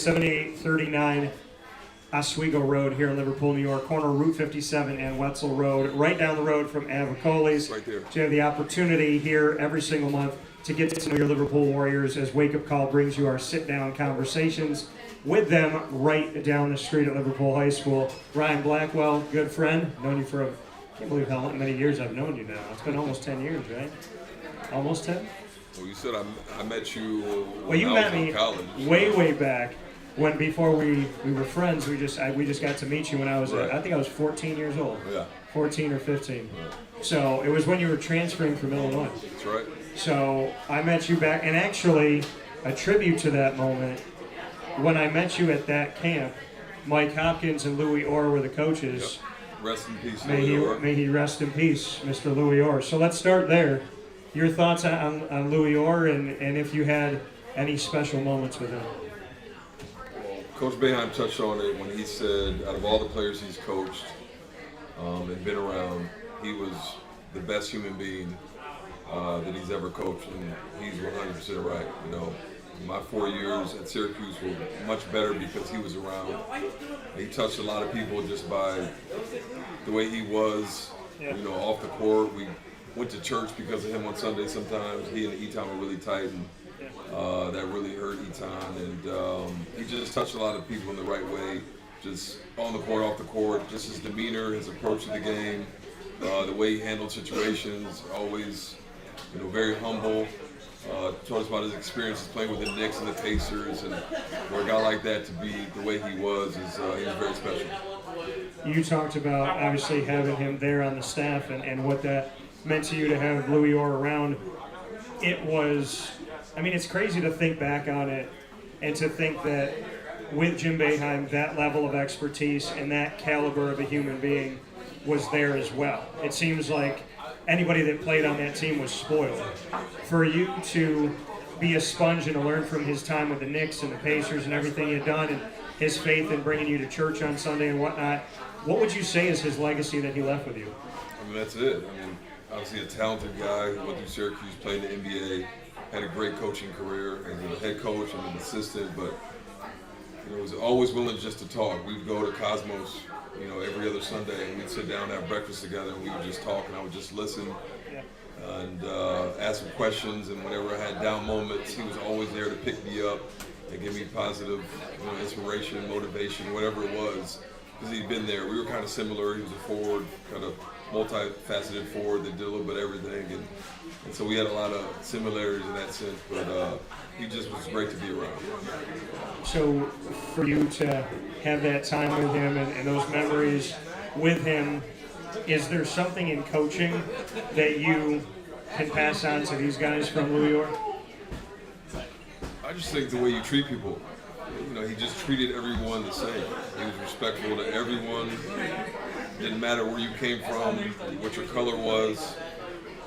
7839 Oswego Road here in Liverpool, New York, corner Route 57 and Wetzel Road, right down the road from Avicolli's. Right there. So you have the opportunity here every single month to get to know your Liverpool Warriors as Wake Up Call brings you our sit-down conversations with them right down the street at Liverpool High School. Ryan Blackwell, good friend, known you for, I can't believe how many years I've known you now. It's been almost 10 years, right? Almost 10? Well, you said I met you Well, you when met I was in me college. way back. When before we were friends, we just got to meet you when I was Right. I think I was 14 years old. Yeah. 14 or 15. Yeah. So it was when you were transferring from Illinois. That's right. So I met you back, and actually a tribute to that moment. When I met you at that camp, Mike Hopkins and Louis Orr were the coaches. Yep. Rest in peace, May Louis Orr. he rest in peace, Mr. Louis Orr. So let's start there. Your thoughts on Louis Orr, and if you had any special moments with him. Coach Boeheim touched on it when he said, out of all the players he's coached and been around, he was the best human being that he's ever coached, and he's 100% right. You know, my 4 years at Syracuse were much better because he was around. He touched a lot of people just by the way he was, you know, off the court. We went to church because of him on Sunday sometimes. He and Eton were really tight, and that really hurt Eton. And he just touched a lot of people in the right way, just on the court, off the court, just his demeanor, his approach to the game, the way he handled situations, always, you know, very humble. Told us about his experiences playing with the Knicks and the Pacers, and for a guy like that to be the way he was he was very special. You talked about obviously having him there on the staff and what that meant to you to have Louis Orr around. It was, I mean, it's crazy to think back on it and to think that with Jim Boeheim, that level of expertise and that caliber of a human being was there as well. It seems like anybody that played on that team was spoiled. For you to be a sponge and to learn from his time with the Knicks and the Pacers and everything he had done, and his faith in bringing you to church on Sunday and whatnot, what would you say is his legacy that he left with you? I mean, that's it. I mean, obviously a talented guy who went through Syracuse, played in the NBA, had a great coaching career as a head coach and an assistant, but you know, was always willing just to talk. We'd go to Cosmos, you know, every other Sunday, and we'd sit down and have breakfast together, and we would just talk, and I would just listen and ask him questions. And whenever I had down moments, he was always there to pick me up and give me positive, you know, inspiration, motivation, whatever it was, because he'd been there. We were kind of similar. He was a forward, kind of multifaceted forward that did a little bit of everything, and so we had a lot of similarities in that sense. But he just was great to be around. So for you to have that time with him and those memories with him, is there something in coaching that you can pass on to these guys from Louis Orr? I just think the way you treat people. You know, he just treated everyone the same. He was respectful to everyone. Didn't matter where you came from, what your color was,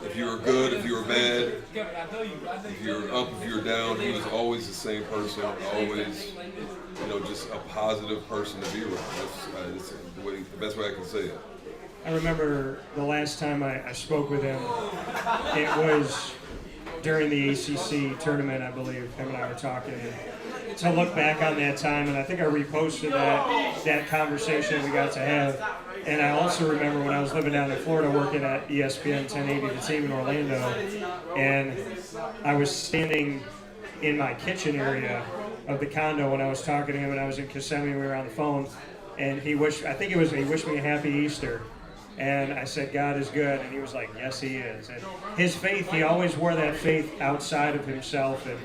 if you were good, if you were bad, if you were up, if you were down. He was always the same person, always, you know, just a positive person to be around. That's the best way I can say it. I remember the last time I spoke with him, it was during the ACC tournament, I believe. Him and I were talking. And to look back on that time, and I think I reposted that conversation we got to have. And I also remember when I was living down in Florida working at ESPN 1080, the team in Orlando, and I was standing in my kitchen area of the condo when I was talking to him, and I was in Kissimmee, we were on the phone, and he wished me a happy Easter. And I said, God is good. And he was like, yes, he is. And his faith, he always wore that faith outside of himself and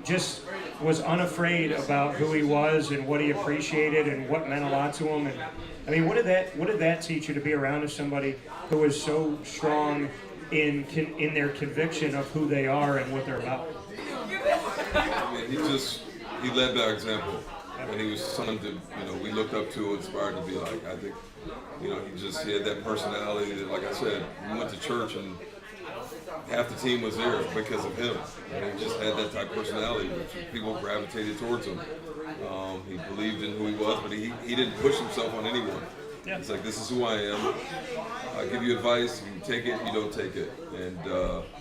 just was unafraid about who he was and what he appreciated and what meant a lot to him. And I mean, what did that teach you, to be around somebody who was so strong in their conviction of who they are and what they're about? I mean, he led by example. And he was someone that, you know, we looked up to, inspired to be like. I think, you know, he had that personality that, like I said, we went to church and half the team was there because of him. And he just had that type of personality, which people gravitated towards him. He believed in who he was, but he didn't push himself on anyone. Yeah. It's like, this is who I am. I give you advice, you take it, you don't take it. And,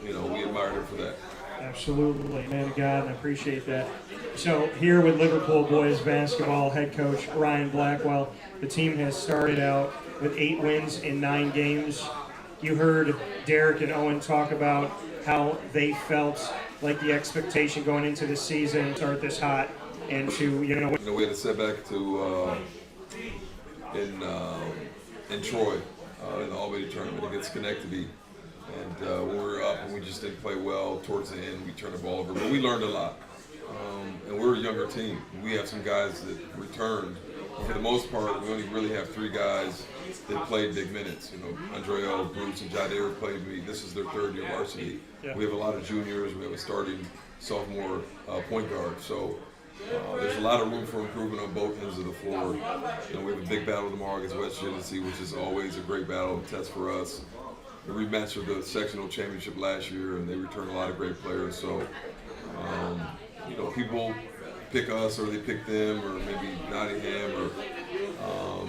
you know, we admired him for that. Absolutely, man of God, and I appreciate that. So here with Liverpool boys basketball head coach Ryan Blackwell, the team has started out with 8 wins in 9 games. You heard Derek and Owen talk about how they felt like the expectation going into the season, start this hot, and to We had a setback in Troy in the Albany tournament against Schenectady. And when we were up and we just didn't play well towards the end, we turned the ball over. But we learned a lot. And we're a younger team. We have some guys that returned. But for the most part, we only really have 3 guys that played big minutes. Andreo, Bruce, and Jadir played me. This is their 3rd year varsity. Yeah. We have a lot of juniors. We have a starting sophomore point guard. So there's a lot of room for improvement on both ends of the floor. We have a big battle tomorrow against West Genesee, which is always a great battle and test for us. The rematch of the sectional championship last year, and they returned a lot of great players. So, people pick us or they pick them, or maybe Nottingham or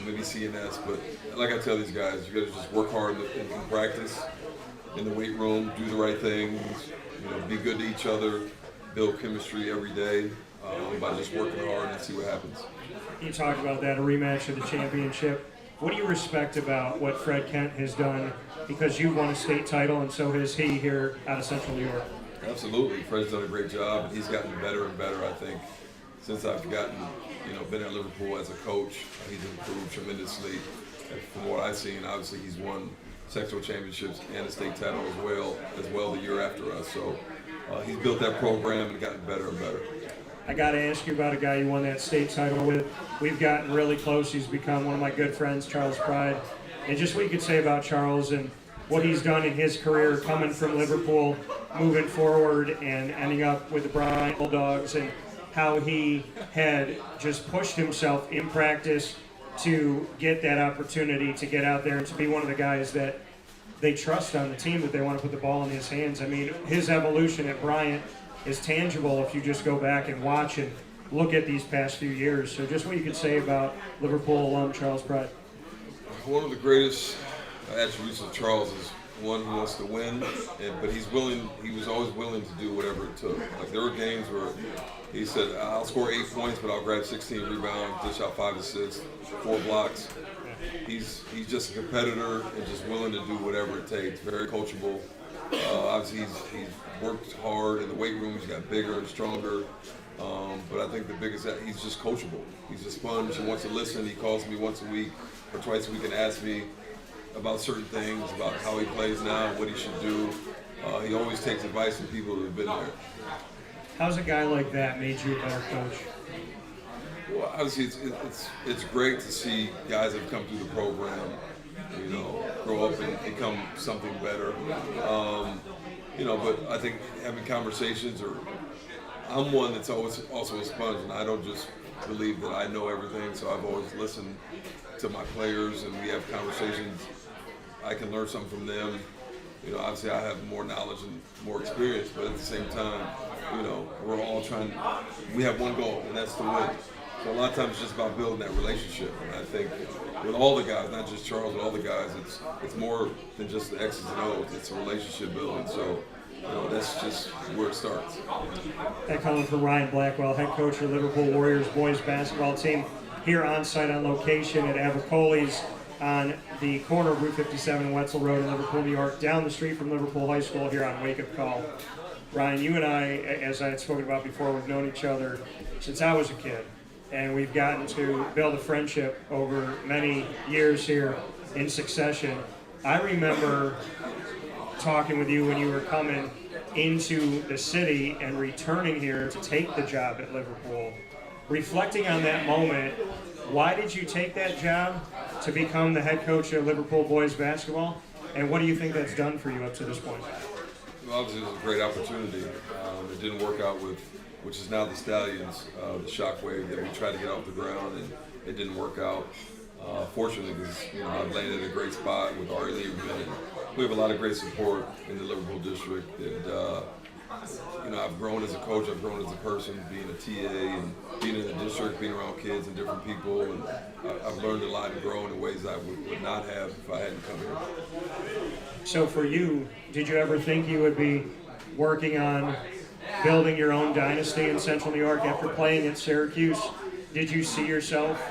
maybe CNS. But like I tell these guys, you got to just work hard in practice, in the weight room, do the right things, be good to each other, build chemistry every day by just working hard and see what happens. You talked about that, a rematch of the championship. What do you respect about what Fred Kent has done? Because you've won a state title, and so has he here out of Central New York. Absolutely. Fred's done a great job, and he's gotten better and better, I think, since I've been at Liverpool as a coach. He's improved tremendously. And from what I've seen, obviously he's won sectional championships and a state title as well the year after us. So he's built that program and gotten better and better. I got to ask you about a guy you won that state title with. We've gotten really close. He's become one of my good friends, Charles Pride. And just what you could say about Charles and what he's done in his career, coming from Liverpool, moving forward, and ending up with the Bryant Bulldogs, and how he had just pushed himself in practice to get that opportunity to get out there and to be one of the guys that they trust on the team, that they want to put the ball in his hands. I mean, his evolution at Bryant is tangible if you just go back and watch and look at these past few years. So just what you could say about Liverpool alum Charles Pride. One of the greatest attributes of Charles is one who wants to win, but he was always willing to do whatever it took. Like there were games where he said, I'll score 8 points, but I'll grab 16 rebounds, dish out 5 assists, 4 blocks. He's just a competitor and just willing to do whatever it takes. Very coachable. Obviously, he's worked hard in the weight room. He's got bigger and stronger. But I think the biggest, he's just coachable. He's a sponge. He wants to listen. He calls me once a week or twice a week and asks me about certain things, about how he plays now, what he should do. He always takes advice from people who have been there. How's a guy like that made you a better coach? Well, obviously, it's great to see guys that have come through the program, grow up and become something better. But I think having conversations, I'm one that's always also a sponge, and I don't just believe that I know everything, so I've always listened to my players, and we have conversations. I can learn something from them. Obviously I have more knowledge and more experience, but at the same time, we're all we have one goal, and that's to win. So a lot of times it's just about building that relationship. And I think with all the guys, not just Charles, but all the guys, it's more than just the X's and O's. It's a relationship building. So, that's just where it starts. That coming from Ryan Blackwell, head coach of the Liverpool Warriors boys basketball team, here on site on location at Avicolli's on the corner of Route 57 and Wetzel Road in Liverpool, New York, down the street from Liverpool High School here on Wake Up Call. Ryan, you and I, as I had spoken about before, we've known each other since I was a kid. And we've gotten to build a friendship over many years here in succession. I remember talking with you when you were coming into the city and returning here to take the job at Liverpool. Reflecting on that moment, why did you take that job to become the head coach of Liverpool boys basketball? And what do you think that's done for you up to this point? Well, obviously, it was a great opportunity. It didn't work out with, which is now the Stallions, the Shockwave that we tried to get off the ground, and it didn't work out. Fortunately, because I've landed in a great spot with Ari Lieberman, and we have a lot of great support in the Liverpool district. And I've grown as a coach, I've grown as a person, being a TA and being in the district, being around kids and different people, and I've learned a lot and grown in ways I would not have if I hadn't come here. So for you, did you ever think you would be working on building your own dynasty in Central New York after playing at Syracuse. Did you see yourself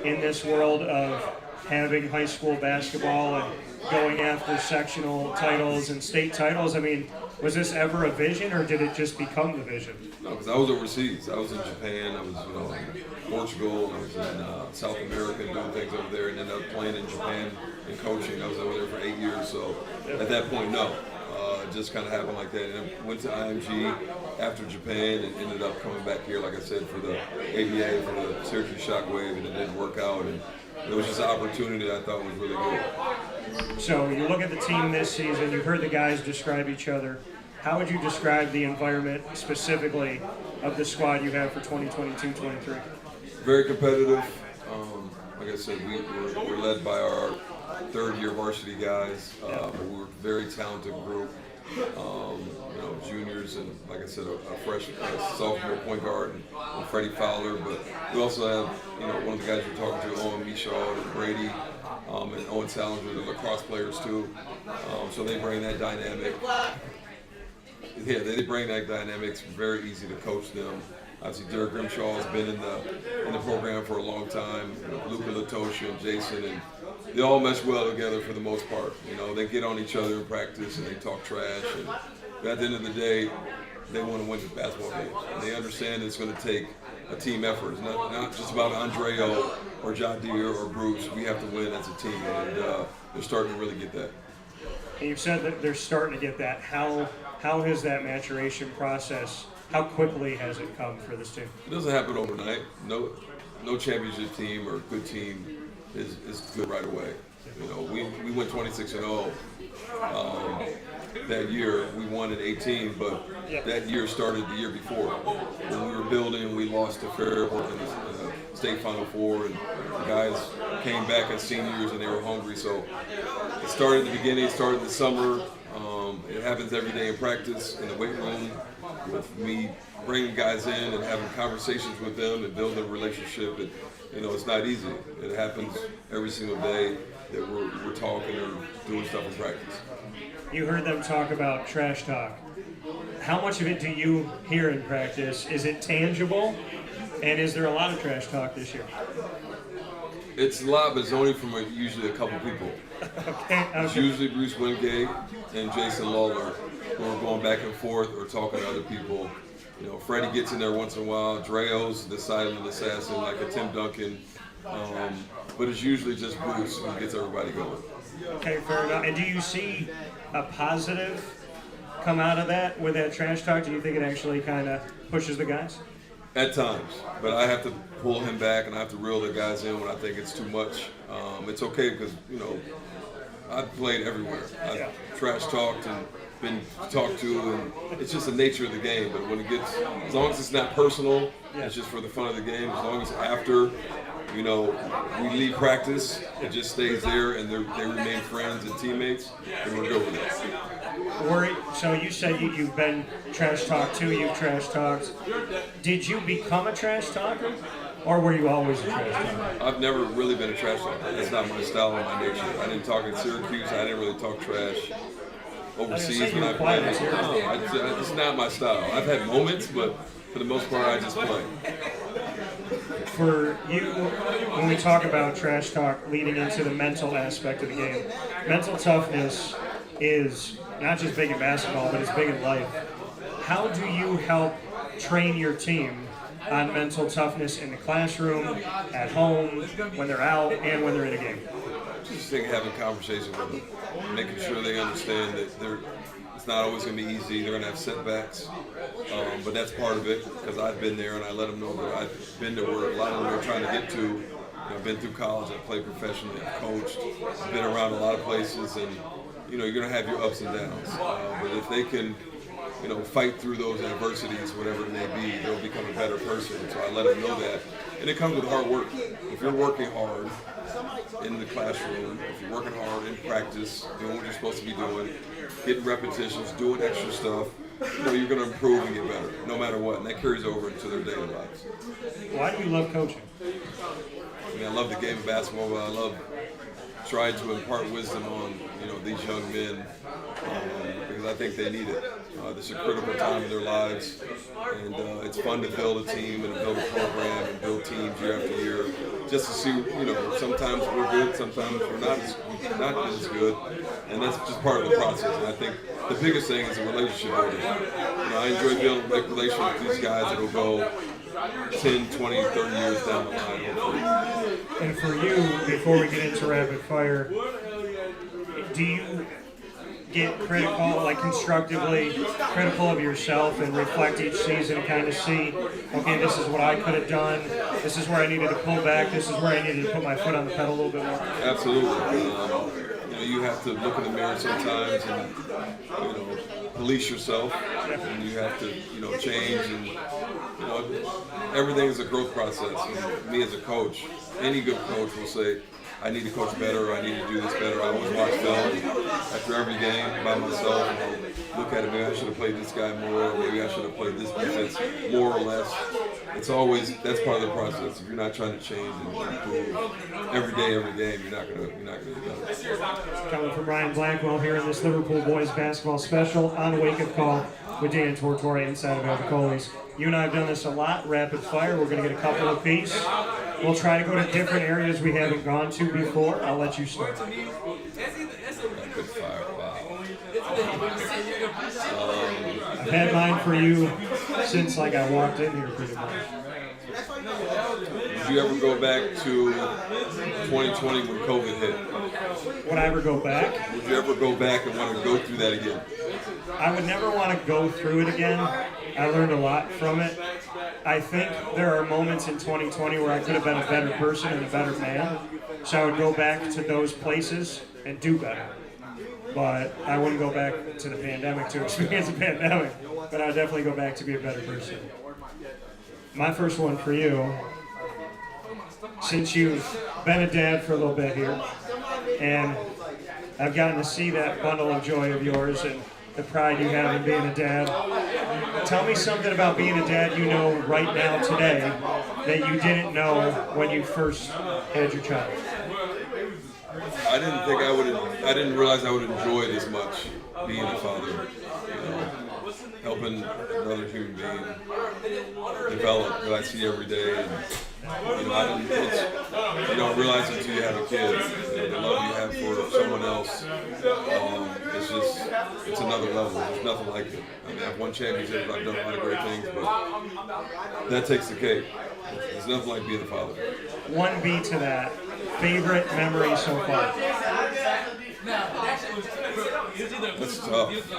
in this world of having high school basketball and going after sectional titles and state titles? I mean, was this ever a vision, or did it just become the vision? No, because I was overseas. I was in Japan. I was, in Portugal. I was in South America doing things over there, and ended up playing in Japan and coaching. I was over there for 8 years. So at that point, no. It just kind of happened like that. And I went to IMG after Japan and ended up coming back here, like I said, for the ABA, for the Syracuse Shockwave, and it didn't work out. And it was just an opportunity that I thought was really good. So you look at the team this season, you've heard the guys describe each other. How would you describe the environment specifically of the squad you have for 2022-23? Very competitive. Like I said, we're led by our third-year varsity guys. We're a very talented group. Juniors and, like I said, a fresh sophomore point guard and Freddie Fowler. But we also have, one of the guys you're talking to, Owen Michaud and Brady, and Owen Salinger, the lacrosse players too. So they bring that dynamic. Yeah, they bring that dynamic. It's very easy to coach them. Obviously, Derek Grimshaw has been in the program for a long time. Luka Latosha and Jason, and they all mesh well together for the most part. They get on each other in practice and they talk trash. And at the end of the day, they want to win the basketball games. And they understand it's going to take a team effort. It's not just about Andreo or Jadir or Bruce. We have to win as a team, and they're starting to really get that. And you've said that they're starting to get that. How has that maturation process, how quickly has it come for this team? It doesn't happen overnight. No championship team or good team is good right away. We went 26-0 that year. We won in 18, but that year started the year before. When we were building, we lost to Fairport in the state Final Four, and the guys came back as seniors and they were hungry. So it started at the beginning, it started in the summer. It happens every day in practice, in the weight room, with me bringing guys in and having conversations with them and building a relationship. It's not easy. It happens every single day that we're talking or doing stuff in practice. You heard them talk about trash talk. How much of it do you hear in practice? Is it tangible? And is there a lot of trash talk this year? It's a lot, but it's only from usually a couple people. Okay. It's usually Bruce Wingate and Jason Lawler who are going back and forth or talking to other people. Freddie gets in there once in a while. Dreo's the silent assassin, like a Tim Duncan. But it's usually just Bruce who gets everybody going. Okay, fair enough. And do you see a positive come out of that with that trash talk? Do you think it actually kind of pushes the guys? At times, but I have to pull him back and I have to reel the guys in when I think it's too much. It's okay because, I've played everywhere. I've trash talked and been talked to, and it's just the nature of the game. But when it gets, as long as it's not personal, it's just for the fun of the game. As long as after, we leave practice, it just stays there and they remain friends and teammates, and we're good with it. So you said you've been trash talked too, you've trash talked. Did you become a trash talker, or were you always a trash talker? I've never really been a trash talker. That's not my style or my nature. I didn't talk in Syracuse. I didn't really talk trash overseas when I played. It's not my style. I've had moments, but for the most part, I just play. For you, when we talk about trash talk leading into the mental aspect of the game, mental toughness is not just big in basketball, but it's big in life. How do you help train your team on mental toughness in the classroom, at home, when they're out, and when they're in a game? Just having conversations with them, making sure they understand that it's not always going to be easy. They're going to have setbacks, but that's part of it because I've been there and I let them know that I've been to where a lot of them are trying to get to. I've been through college, I've played professionally, I've coached, I've been around a lot of places, and you're going to have your ups and downs. But if they can, fight through those adversities, whatever it may be, they'll become a better person. So I let them know that. And it comes with hard work. If you're working hard in the classroom, if you're working hard in practice, doing what you're supposed to be doing, getting repetitions, doing extra stuff, you're going to improve and get better, no matter what. And that carries over into their daily lives. Why do you love coaching? I love the game of basketball, but I love trying to impart wisdom on these young men because because I think they need it. This is a critical time in their lives, and it's fun to build a team and build a program and build teams year after year, just to see, sometimes we're good, sometimes we're not as good, and that's just part of the process. And I think the biggest thing is the relationship building. I enjoy building a relationship with these guys that will go 10, 20, 30 years down the line, hopefully. And for you, before we get into rapid fire, do you get critical, like constructively critical of yourself and reflect each season and kind of see, okay, this is what I could have done, this is where I needed to pull back, this is where I needed to put my foot on the pedal a little bit more? Absolutely. You have to look in the mirror sometimes and, police yourself, and you have to, change, and, everything is a growth process. And me as a coach, any good coach will say, I need to coach better, I need to do this better. I always watch film after every game by myself, and I'll look at it, maybe I should have played this guy more, maybe I should have played this defense more or less. It's always, that's part of the process. If you're not trying to change and improve every day, every game, you're not gonna do that. Coming from Ryan Blackwell here in this Liverpool boys basketball special on Wake Up Call with Dan Tortora inside of Avicolli's. You and I have done this a lot, rapid fire. We're going to get a couple apiece. We'll try to go to different areas we haven't gone to before. I'll let you start. Rapid fire, wow. I've had mine for you since I walked in here pretty much. Did you ever go back to 2020 when COVID hit? Would I ever go back? Would you ever go back and want to go through that again? I would never want to go through it again. I learned a lot from it. I think there are moments in 2020 where I could have been a better person and a better man. So I would go back to those places and do better. But I wouldn't go back to the pandemic to experience a pandemic. But I would definitely go back to be a better person. My first one for you, since you've been a dad for a little bit here, and I've gotten to see that bundle of joy of yours and the pride you have in being a dad. Tell me something about being a dad you know right now today that you didn't know when you first had your child. I didn't realize I would enjoy it as much being a father. Helping another human being develop that I see every day. And, you don't realize it until you have a kid. The love you have for someone else, it's another level. There's nothing like it. I've won championships, I've done a lot of great things, but that takes the cake. There's nothing like being a father. 1B to that. Favorite memory so far? That's tough. I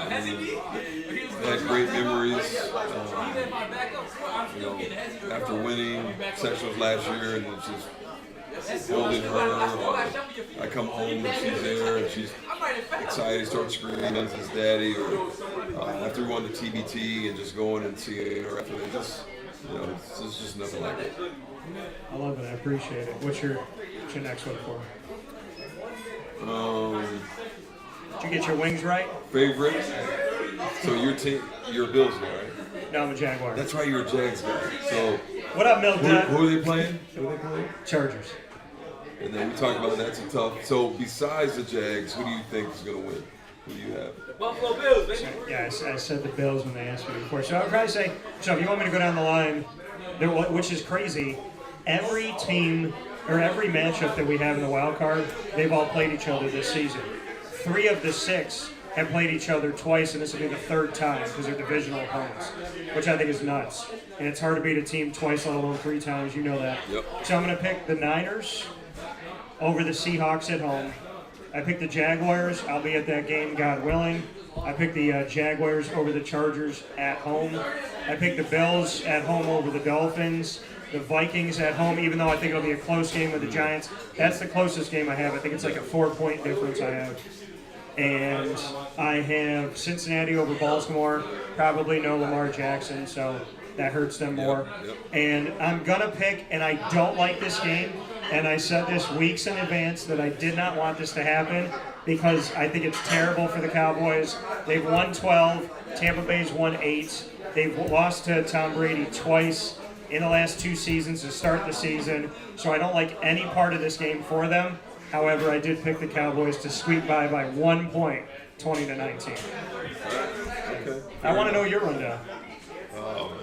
had great memories. After winning sectionals last year, and it's just holding her. I come home and she's there, and she's excited, starts screaming, "This is Daddy!" Or after we won the TBT, and just going and seeing her after that. It's just nothing like it. I love it. I appreciate it. What's your next one for? Did you get your wings right? Favorite? So you're a Bills guy, right? No, I'm a Jaguar. That's right, you're a Jags guy. So what up, Milk Dud? Who are they playing? Chargers. And then we talked about that's a tough. So besides the Jags, who do you think is going to win? Who do you have? Buffalo Bills, baby. Yeah, I said the Bills when they asked me before. So I would probably say, so if you want me to go down the line, which is crazy, every team or every matchup that we have in the wild card, they've all played each other this season. 3 of the 6 have played each other twice, and this will be the 3rd time because they're divisional opponents, which I think is nuts. And it's hard to beat a team twice, let alone 3 times. You know that. Yep. So I'm going to pick the Niners over the Seahawks at home. I picked the Jaguars. I'll be at that game, God willing. I picked the Jaguars over the Chargers at home. I picked the Bills at home over the Dolphins. The Vikings at home, even though I think it'll be a close game with the Giants. That's the closest game I have. I think it's like a 4-point difference I have. And I have Cincinnati over Baltimore. Probably no Lamar Jackson, so that hurts them more. Yep. And I'm going to pick, and I don't like this game, and I said this weeks in advance that I did not want this to happen because I think it's terrible for the Cowboys. They've won 12. Tampa Bay's won 8. They've lost to Tom Brady twice in the last 2 seasons to start the season, so I don't like any part of this game for them. However, I did pick the Cowboys to squeak by 1 point 20-19. Okay. I want to know your rundown. Oh man,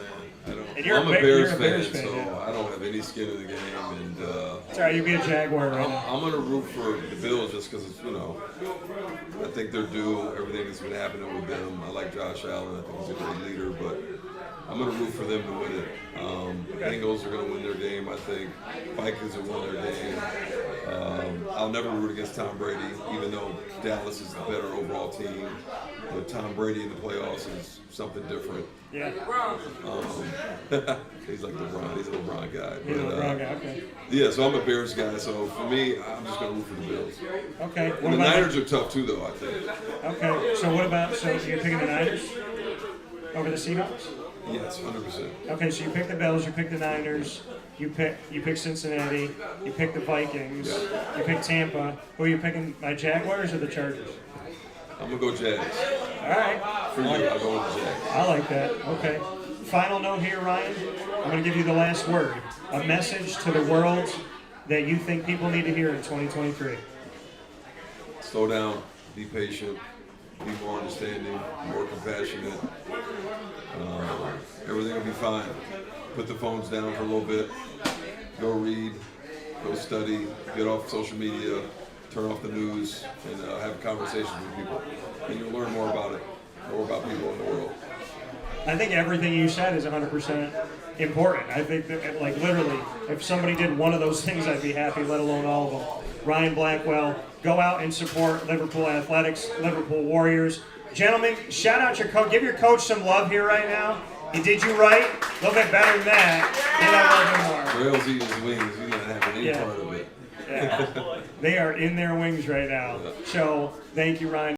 I don't. And you're I'm a a Bear- Bears you're a fan, Bears fan, so yeah. I don't have any skin in the game, and It's all right, you be a Jaguar right now. I'm gonna root for the Bills just because it's I think they're due. Everything that's been happening with them. I like Josh Allen. I think he's a great leader, but I'm gonna root for them to win it. Bengals are gonna win their game. I think Vikings will win their game. I'll never root against Tom Brady, even though Dallas is the better overall team. But Tom Brady in the playoffs is something different. Yeah. He's like LeBron. He's a LeBron guy. You're a But, LeBron guy, okay. yeah, so I'm a Bears guy. So for me, I'm just gonna root for the Bills. Okay. And the Niners are tough too, though. I think. Okay. So what about, so you're picking the Niners over the Seahawks? Yes, 100%. Okay, so you pick the Bills, you pick the Niners, you pick Cincinnati, you pick the Vikings, you pick Tampa. Who are you picking? My Jaguars or the Chargers? I'm gonna go Jags. All right. For you, I'll go with the Jags. I like that. Okay. Final note here, Ryan. I'm going to give you the last word. A message to the world that you think people need to hear in 2023. Slow down, be patient, be more understanding, more compassionate. Everything will be fine. Put the phones down for a little bit. Go read, go study, get off social media, turn off the news, and have conversations with people. And you'll learn more about it, more about people in the world. I think everything you said is 100% important. I think that, like, literally, if somebody did one of those things, I'd be happy, let alone all of them. Ryan Blackwell, go out and support Liverpool Athletics, Liverpool Warriors. Gentlemen, shout out your coach. Give your coach some love here right now. He did you right. A little bit better than that. You know, a little bit more. Rails eating his wings, he's not having any part of it. Yeah. They are in their wings right now. So, thank you, Ryan.